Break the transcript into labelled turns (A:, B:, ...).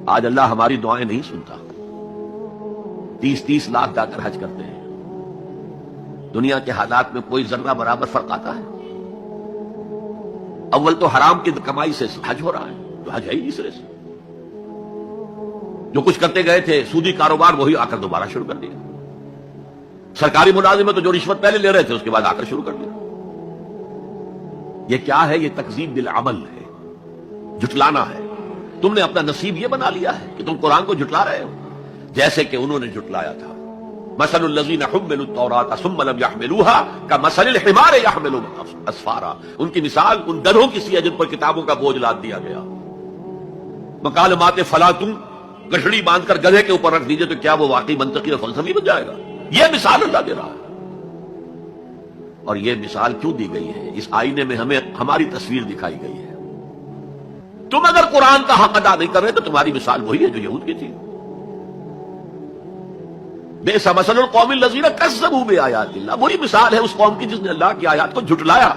A: آج اللہ ہماری دعائیں نہیں سنتا. 30 لاکھ جا کر حج کرتے ہیں. دنیا کے حالات میں کوئی ذرہ برابر فرق آتا ہے؟ اول تو حرام کی کمائی سے حج ہو رہا ہے، تو حج ہے ہی نہیں سرے سے. جو کچھ کرتے گئے تھے سودی کاروبار وہی آ کر دوبارہ شروع کر دیا. سرکاری ملازم میں تو جو رشوت پہلے لے رہے تھے اس کے بعد آ کر شروع کر دیا. یہ کیا ہے؟ یہ تکذیب بالعمل ہے، جھٹلانا ہے. تم نے اپنا نصیب یہ بنا لیا ہے کہ تم قرآن کو جھٹلا رہے ہو، جیسے کہ انہوں نے جھٹلایا تھا. مثل الذین حملوا التوراۃ ثم لم یحملوها کمثل الحمار یحمل اسفارا. ان کی مثال ان گدھوں کی سی ہے جن پر کتابوں کا بوجھ لاد دیا گیا. مکالمات فلا تم گٹھڑی باندھ کر گدھے کے اوپر رکھ دیجئے تو کیا وہ واقعی منطقی اور فلسفی بن جائے گا؟ یہ مثال اللہ دے رہا ہے. اور یہ مثال کیوں دی گئی ہے؟ اس آئینے میں ہمیں ہماری تصویر دکھائی گئی ہے. تم اگر قرآن کا حق ادا نہیں کر رہے تو تمہاری مثال وہی ہے جو یہود کی تھی. بئس مثل القوم الذین کذبوا بآیات اللہ. وہی مثال ہے اس قوم کی جس نے اللہ کی آیات کو جھٹلایا.